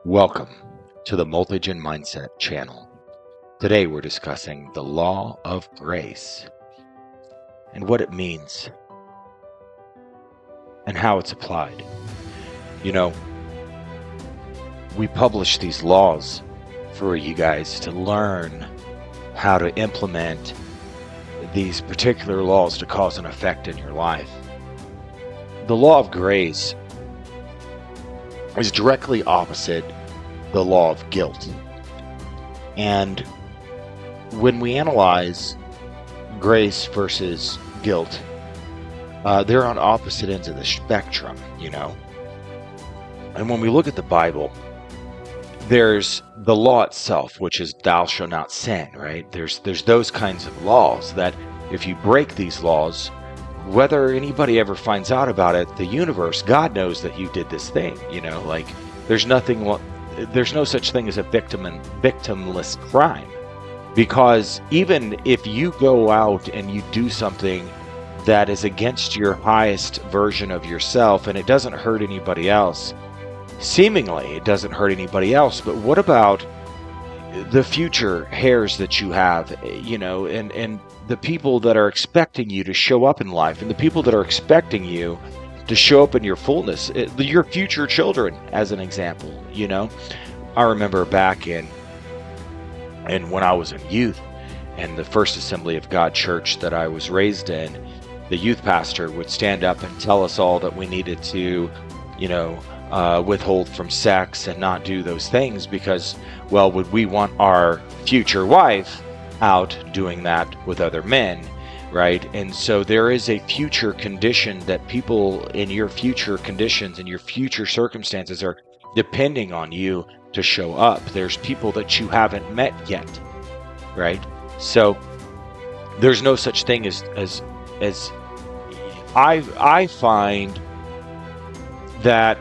Welcome to the MultiGen Mindset channel. Today we're discussing the law of grace and what it means and how it's applied. You know, we publish these laws for you guys to learn how to implement these particular laws to cause an effect in your life. The law of grace is directly opposite the law of guilt. And when we analyze grace versus guilt, they're on opposite ends of the spectrum, And when we look at the Bible, there's the law itself, which is thou shalt not sin, right? There's those kinds of laws that if you break these laws, whether anybody ever finds out about it, the universe, God knows that you did this thing, there's no such thing as a victimless crime. Because even if you go out and you do something that is against your highest version of yourself and it doesn't hurt anybody else, seemingly it doesn't hurt anybody else, but what about the future heirs that you have, and the people that are expecting you to show up in life, and the people that are expecting you to show up in your fullness, your future children, as an example. I remember back in when I was in youth, and the First Assembly of God church that I was raised in, the youth pastor would stand up and tell us all that we needed to, withhold from sex and not do those things because, well, would we want our future wife out doing that with other men, right? And so there is a future condition that people in your future conditions and your future circumstances are depending on you to show up. There's people that you haven't met yet, right? So there's no such thing as I find that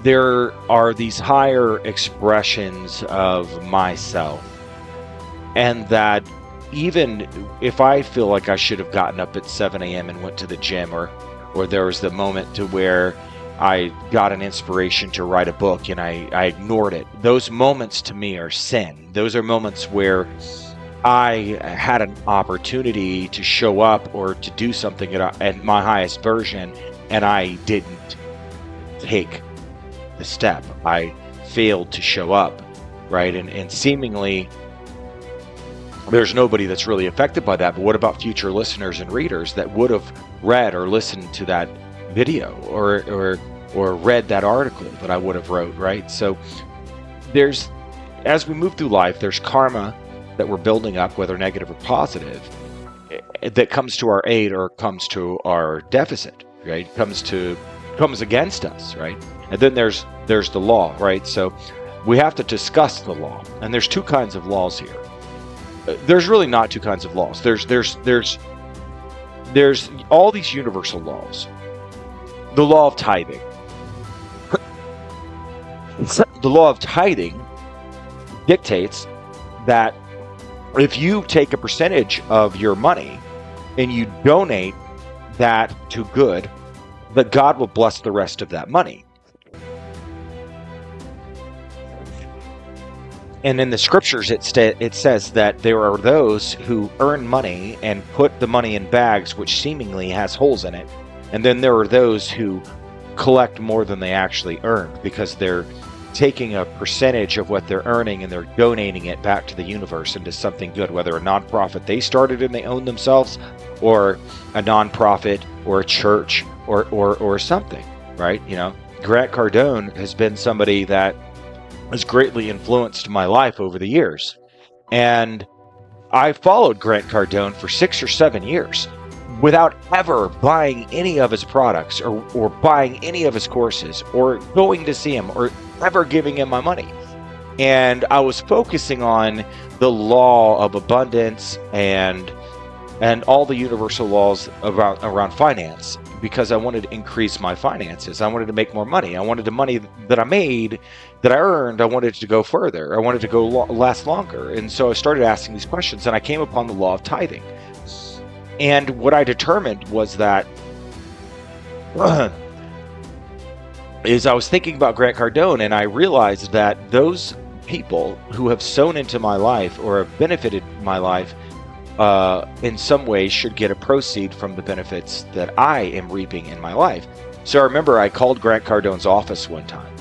there are these higher expressions of myself, and that even if I feel like I should have gotten up at 7 a.m. and went to the gym, or there was the moment to where I got an inspiration to write a book and I ignored it, those moments to me are sin. Those are moments where I had an opportunity to show up or to do something at my highest version, and I didn't take the step. I failed to show up, right? And seemingly there's nobody that's really affected by that. But what about future listeners and readers that would have read or listened to that video or read that article that I would have wrote, right? So as we move through life, there's karma that we're building up, whether negative or positive, that comes to our aid or comes to our deficit, right? Comes against us, right? And then there's the law, right? So we have to discuss the law. And there's two kinds of laws here. There's really not two kinds of laws. There's all these universal laws. The law of tithing. The law of tithing dictates that if you take a percentage of your money and you donate that to good, that God will bless the rest of that money. And in the scriptures, it says that there are those who earn money and put the money in bags, which seemingly has holes in it. And then there are those who collect more than they actually earn because they're taking a percentage of what they're earning and they're donating it back to the universe into something good, whether a nonprofit they started and they own themselves, or a nonprofit or a church or something, right? Grant Cardone has been somebody that has greatly influenced my life over the years. And I followed Grant Cardone for 6 or 7 years without ever buying any of his products or buying any of his courses or going to see him or ever giving him my money. And I was focusing on the law of abundance and all the universal laws around finance, because I wanted to increase my finances. I wanted to make more money. I wanted the money that I made, that I earned, I wanted to go further. I wanted to go last longer. And so I started asking these questions, and I came upon the law of tithing. And what I determined was that is I was thinking about Grant Cardone, and I realized that those people who have sown into my life or have benefited my life in some way should get a proceed from the benefits that I am reaping in my life. So I remember I called Grant Cardone's office one time.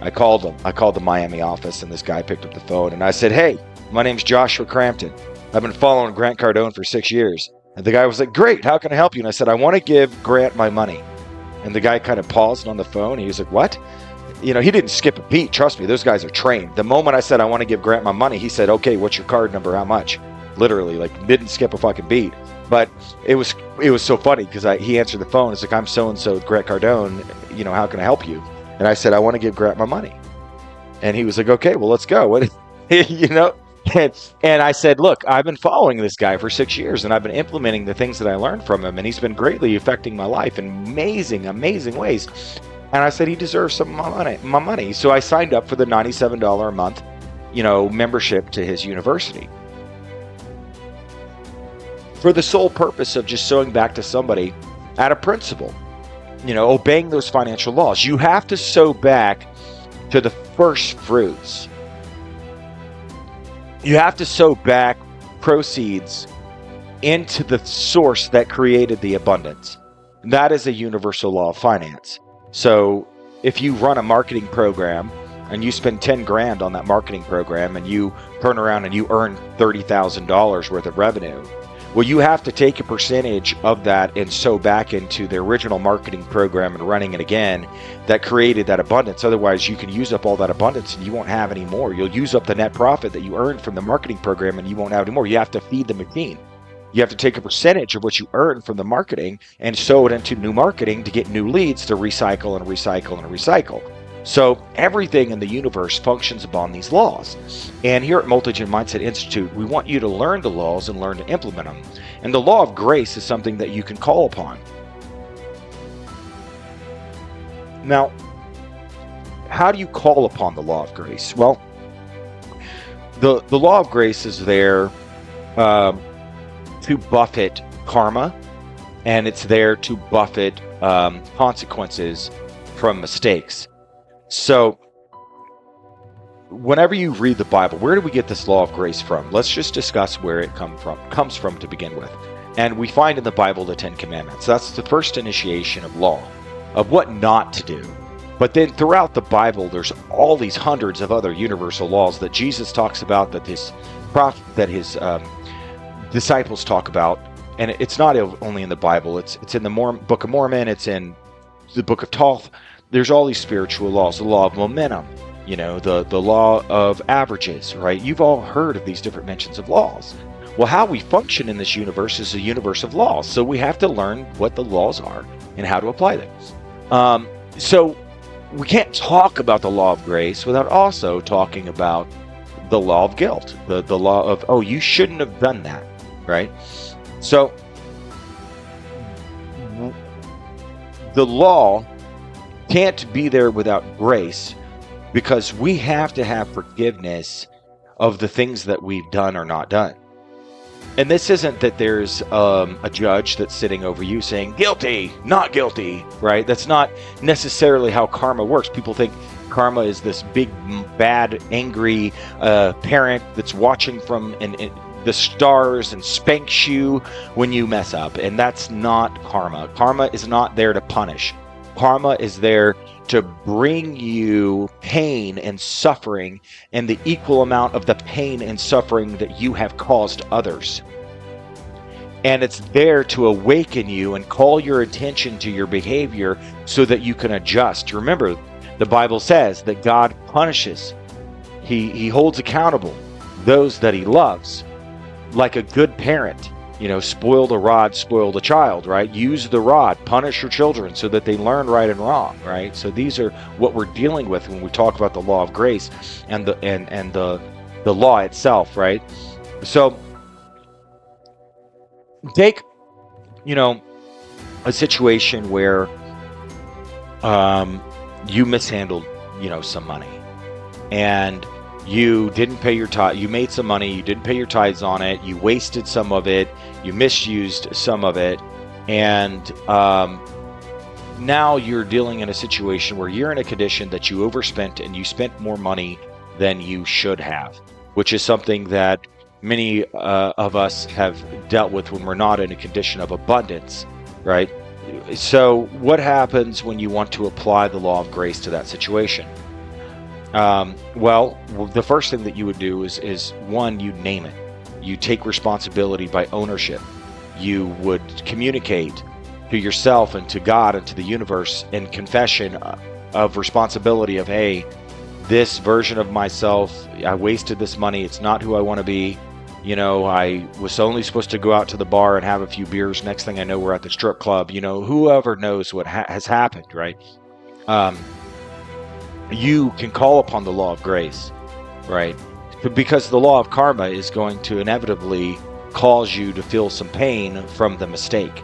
I called the Miami office, and this guy picked up the phone, and I said, "Hey, my name's Joshua Crampton. I've been following Grant Cardone for 6 years." And the guy was like, "Great, how can I help you?" And I said, "I want to give Grant my money." And the guy kind of paused on the phone. He was like, "What?" You know, he didn't skip a beat. Trust me, those guys are trained. The moment I said, "I want to give Grant my money," he said, "Okay, what's your card number? How much?" Literally, like, didn't skip a fucking beat. But it was so funny because he answered the phone. It's like, "I'm so-and-so, Grant Cardone. You know, how can I help you?" And I said, "I want to give Grant my money." And he was like, "Okay, well, let's go." What, you know? And I said, "Look, I've been following this guy for 6 years, and I've been implementing the things that I learned from him, and he's been greatly affecting my life in amazing, amazing ways." And I said, "He deserves some of my money." So I signed up for the $97 a month, membership to his university, for the sole purpose of just sowing back to somebody at a principle, obeying those financial laws. You have to sow back to the first fruits. You have to sow back proceeds into the source that created the abundance. That is a universal law of finance. So if you run a marketing program and you spend 10 grand on that marketing program and you turn around and you earn $30,000 worth of revenue, well, you have to take a percentage of that and sow back into the original marketing program and running it again that created that abundance. Otherwise, you can use up all that abundance and you won't have any more. You'll use up the net profit that you earned from the marketing program and you won't have any more. You have to feed the machine. You have to take a percentage of what you earn from the marketing and sow it into new marketing to get new leads to recycle and recycle and recycle. So everything in the universe functions upon these laws. And here at MultiGen Mindset Institute, we want you to learn the laws and learn to implement them. And the law of grace is something that you can call upon. Now, how do you call upon the law of grace? Well, the law of grace is there to buffet karma, and it's there to buffet consequences from mistakes. So whenever you read the Bible, where do we get this law of grace from? Let's just discuss where it comes from to begin with. And we find in the Bible the 10 Commandments. That's the first initiation of law, of what not to do. But then throughout the Bible, there's all these hundreds of other universal laws that Jesus talks about, that his disciples talk about. And it's not only in the Bible. It's in the Book of Mormon. It's in the Book of Thoth. There's all these spiritual laws, the law of momentum, the law of averages, right? You've all heard of these different mentions of laws. Well, how we function in this universe is a universe of laws. So we have to learn what the laws are and how to apply them. So we can't talk about the law of grace without also talking about the law of guilt, the law of, oh, you shouldn't have done that, right? So the law can't be there without grace, because we have to have forgiveness of the things that we've done or not done. And this isn't that there's a judge that's sitting over you saying guilty, not guilty, right? That's not necessarily how karma works. People think karma is this big, bad, angry parent that's watching from the stars and spanks you when you mess up. And that's not karma. Karma is not there to punish. Karma is there to bring you pain and suffering, and the equal amount of the pain and suffering that you have caused others. And it's there to awaken you and call your attention to your behavior so that you can adjust. Remember, the Bible says that God punishes. He holds accountable those that he loves, like a good parent. Spoil the rod, spoil the child, right? Use the rod, punish your children so that they learn right and wrong, right? So these are what we're dealing with when we talk about the law of grace and the law itself, right? So take, a situation where you mishandled, some money, and you didn't pay your tithe. You made some money, you didn't pay your tithes on it, you wasted some of it, you misused some of it, and now you're dealing in a situation where you're in a condition that you overspent and you spent more money than you should have, which is something that many of us have dealt with when we're not in a condition of abundance, right? So what happens when you want to apply the law of grace to that situation? Well, the first thing that you would do is one, you name it. You take responsibility by ownership. You would communicate to yourself and to God and to the universe in confession of responsibility of, hey, this version of myself, I wasted this money. It's not who I want to be. You know, I was only supposed to go out to the bar and have a few beers. Next thing I know, we're at the strip club. You know, whoever knows what has happened, right? You can call upon the law of grace, right? Because the law of karma is going to inevitably cause you to feel some pain from the mistake,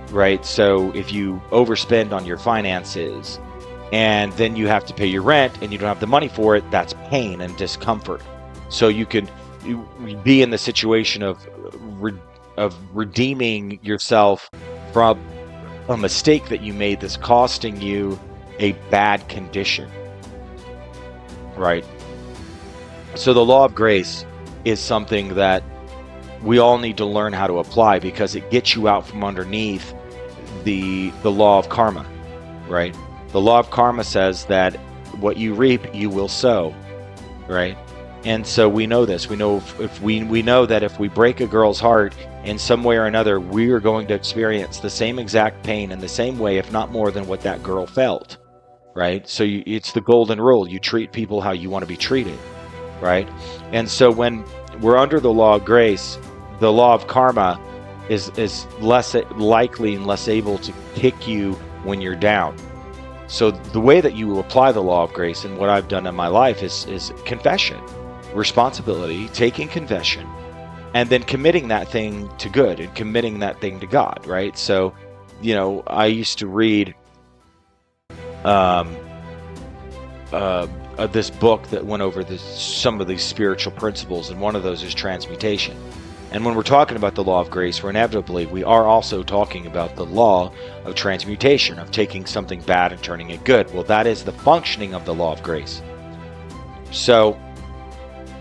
right? So if you overspend on your finances and then you have to pay your rent and you don't have the money for it, that's pain and discomfort. So you can be in the situation of redeeming yourself from a mistake that you made that's costing you a bad condition, right? So the law of grace is something that we all need to learn how to apply, because it gets you out from underneath the law of karma, right? The law of karma says that what you reap, you will sow, right? And so we know this. We know if we know that if we break a girl's heart in some way or another, we are going to experience the same exact pain in the same way, if not more than what that girl felt, right? So it's the golden rule. You treat people how you want to be treated, right? And so when we're under the law of grace, the law of karma is less likely and less able to kick you when you're down. So the way that you apply the law of grace, and what I've done in my life, is confession, responsibility, taking confession, and then committing that thing to good and committing that thing to God, right? So, you know, I used to read this book that went over some of these spiritual principles, and one of those is transmutation. And when we're talking about the law of grace, we are also talking about the law of transmutation, of taking something bad and turning it good. Well, that is the functioning of the law of grace. So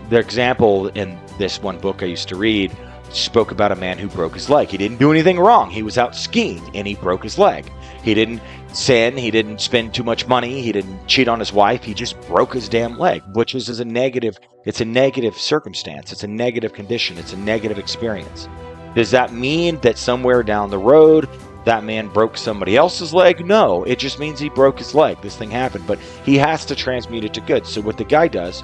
the example in this one book I used to read spoke about a man who broke his leg. He didn't do anything wrong. He was out skiing and he broke his leg. He didn't sin. He didn't spend too much money. He didn't cheat on his wife. He just broke his damn leg, which is a negative. It's a negative circumstance. It's a negative condition. It's a negative experience. Does that mean that somewhere down the road that man broke somebody else's leg? No, it just means he broke his leg. This thing happened, but he has to transmute it to good. So what the guy does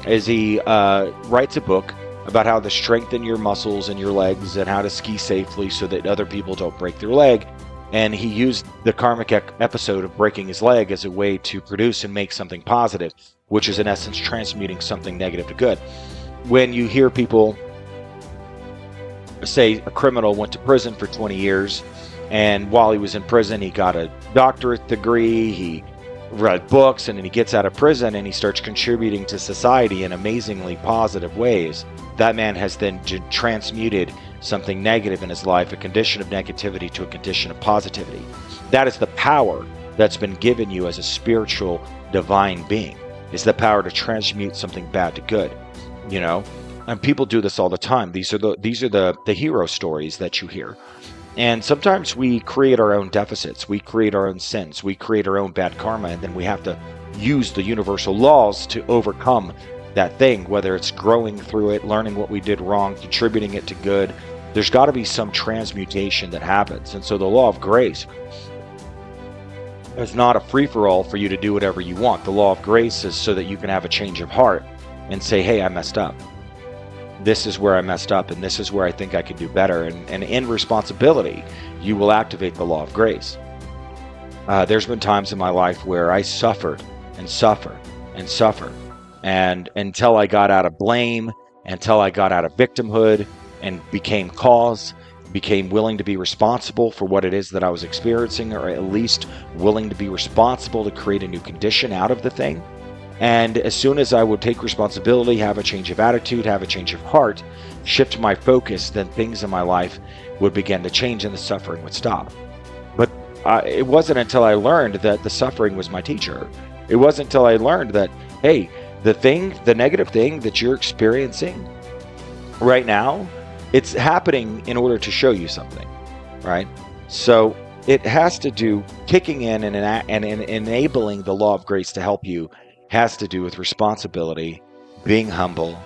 is he writes a book about how to strengthen your muscles and your legs and how to ski safely so that other people don't break their leg. And he used the karmic episode of breaking his leg as a way to produce and make something positive, which is in essence transmuting something negative to good. When you hear people say a criminal went to prison for 20 years, and while he was in prison, he got a doctorate degree, he read books, and then he gets out of prison and he starts contributing to society in amazingly positive ways, that man has then transmuted something negative in his life, a condition of negativity, to a condition of positivity. That is the power that's been given you as a spiritual divine being, is the power to transmute something bad to good, you know? And people do this all the time. These are the hero stories that you hear. And sometimes we create our own deficits, we create our own sins, we create our own bad karma, and then we have to use the universal laws to overcome that thing, whether it's growing through it, learning what we did wrong, contributing it to good. There's got to be some transmutation that happens. And so the law of grace is not a free-for-all for you to do whatever you want. The law of grace is so that you can have a change of heart and say, hey, I messed up. This is where I messed up, and this is where I think I could do better. And in responsibility, you will activate the law of grace. There's been times in my life where I suffered and suffered and suffered, and until I got out of blame, until I got out of victimhood and became willing to be responsible for what it is that I was experiencing, or at least willing to be responsible to create a new condition out of the thing. And as soon as I would take responsibility, have a change of attitude, have a change of heart, shift my focus, then things in my life would begin to change and the suffering would stop. But it wasn't until I learned that the suffering was my teacher. It wasn't until I learned that, hey, the negative thing that you're experiencing right now, it's happening in order to show you something, right? So it has to do, kicking in and enabling the law of grace to help you has to do with responsibility, being humble,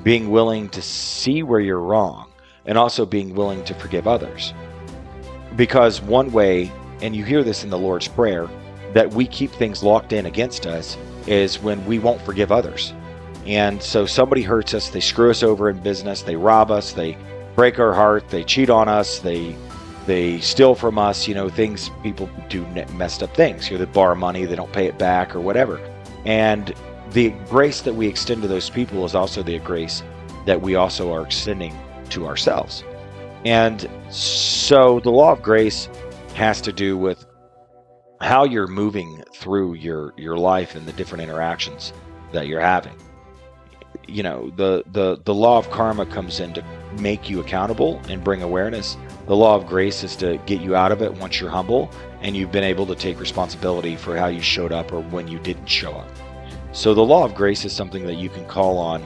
being willing to see where you're wrong, and also being willing to forgive others. Because one way, and you hear this in the Lord's Prayer, that we keep things locked in against us is when we won't forgive others. And so somebody hurts us, they screw us over in business, they rob us, they break our heart, they cheat on us, they steal from us, things, people do messed up things. They borrow money, they don't pay it back or whatever. And the grace that we extend to those people is also the grace that we also are extending to ourselves. And so the law of grace has to do with how you're moving through your life and the different interactions that you're having. The law of karma comes in to make you accountable and bring awareness. The law of grace is to get you out of it once you're humble and you've been able to take responsibility for how you showed up or when you didn't show up. So the law of grace is something that you can call on,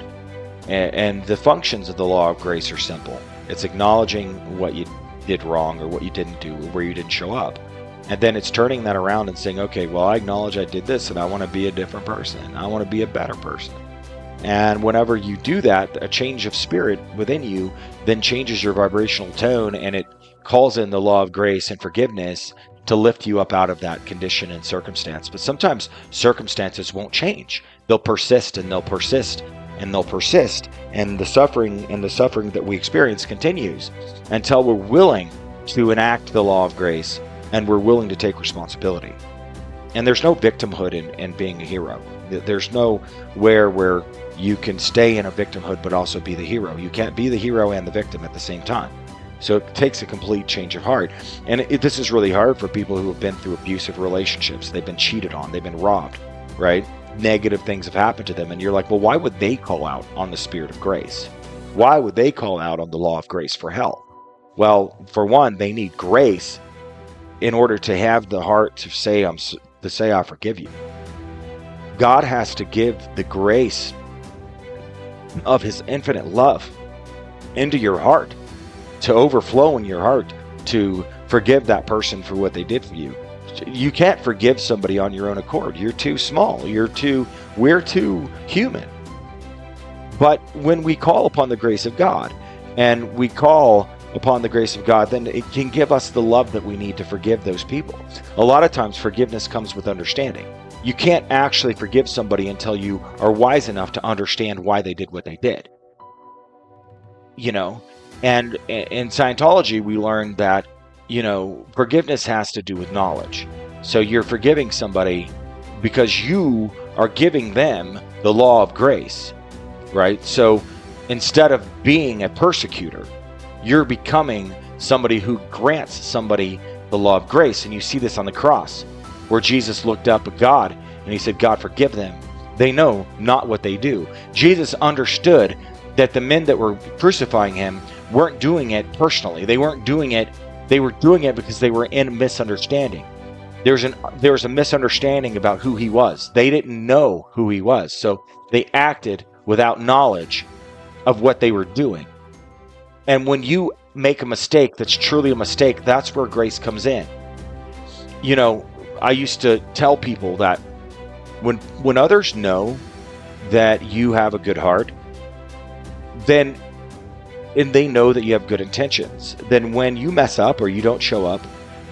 and the functions of the law of grace are simple. It's acknowledging what you did wrong or what you didn't do or where you didn't show up. And then it's turning that around and saying, okay, well, I acknowledge I did this and I want to be a different person. I want to be a better person. And whenever you do that, a change of spirit within you then changes your vibrational tone, and it calls in the law of grace and forgiveness to lift you up out of that condition and circumstance. But sometimes circumstances won't change. They'll persist and they'll persist and they'll persist. And the suffering that we experience continues until we're willing to enact the law of grace and we're willing to take responsibility. And there's no victimhood in being a hero. There's nowhere where you can stay in a victimhood but also be the hero. You can't be the hero and the victim at the same time. So it takes a complete change of heart. And this is really hard for people who have been through abusive relationships. They've been cheated on. They've been robbed, right? Negative things have happened to them. And you're like, well, why would they call out on the spirit of grace? Why would they call out on the law of grace for help? Well, for one, they need grace in order to have the heart to say, I forgive you. God has to give the grace of his infinite love into your heart, to overflow in your heart, to forgive that person for what they did for you. You can't forgive somebody on your own accord. You're too small. We're too human. But when we call upon the grace of God, and we call upon the grace of God, then it can give us the love that we need to forgive those people. A lot of times forgiveness comes with understanding. You can't actually forgive somebody until you are wise enough to understand why they did what they did. And in Scientology, we learned that, forgiveness has to do with knowledge. So you're forgiving somebody because you are giving them the law of grace, right? So instead of being a persecutor, you're becoming somebody who grants somebody the law of grace. And you see this on the cross, where Jesus looked up at God and he said, God, forgive them. They know not what they do. Jesus understood that the men that were crucifying him weren't doing it personally. They weren't doing it. They were doing it because they were in misunderstanding. There was a misunderstanding about who he was. They didn't know who he was. So they acted without knowledge of what they were doing. And when you make a mistake that's truly a mistake, that's where grace comes in. I used to tell people that when others know that you have a good heart, and they know that you have good intentions, then when you mess up or you don't show up,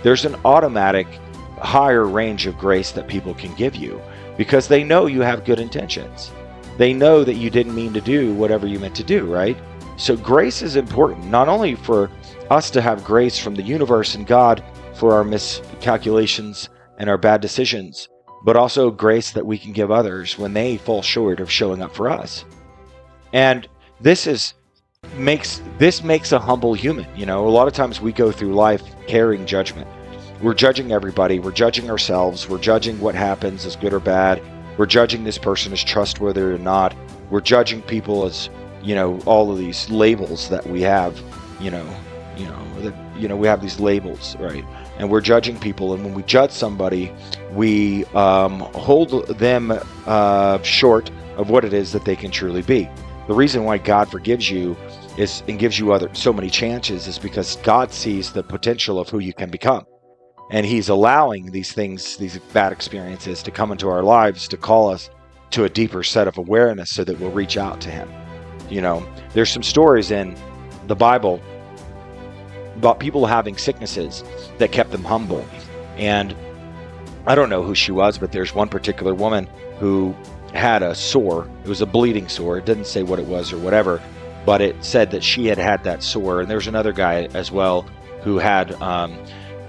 there's an automatic higher range of grace that people can give you because they know you have good intentions. They know that you didn't mean to do whatever you meant to do, right? So grace is important, not only for us to have grace from the universe and God for our miscalculations and our bad decisions, but also grace that we can give others when they fall short of showing up for us. And this makes a humble human. A lot of times we go through life carrying judgment. We're judging everybody. We're judging ourselves. We're judging what happens as good or bad. We're judging this person as trustworthy or not. We're judging people as, all of these labels that we have, we have these labels, right? and we're judging people. And when we judge somebody, we hold them short of what it is that they can truly be. The reason why God forgives you is and gives you so many chances is because God sees the potential of who you can become. And he's allowing these things, these bad experiences, to come into our lives to call us to a deeper set of awareness so that we'll reach out to him. There's some stories in the Bible about people having sicknesses that kept them humble. And I don't know who she was, but there's one particular woman who had a sore. It was a bleeding sore. It didn't say what it was or whatever, but it said that she had that sore. And there's another guy as well who had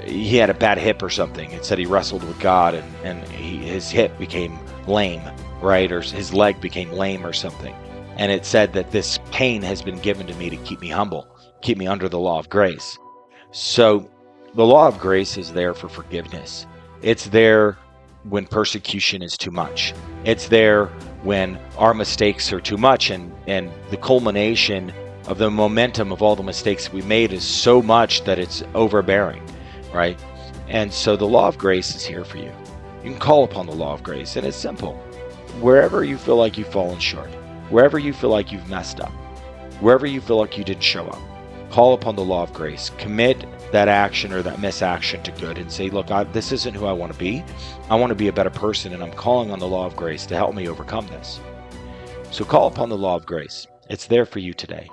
he had a bad hip or something. It said he wrestled with God and his hip became lame, right? Or his leg became lame or something. And it said that this pain has been given to me to keep me humble, keep me under the law of grace. So the law of grace is there for forgiveness. It's there when persecution is too much. It's there when our mistakes are too much, and the culmination of the momentum of all the mistakes we made is so much that it's overbearing, right? And so the law of grace is here for you. You can call upon the law of grace, and it's simple. Wherever you feel like you've fallen short, wherever you feel like you've messed up, wherever you feel like you didn't show up, call upon the law of grace. Commit that action or that misaction to good and say, look, this isn't who I want to be. I want to be a better person, and I'm calling on the law of grace to help me overcome this. So call upon the law of grace. It's there for you today.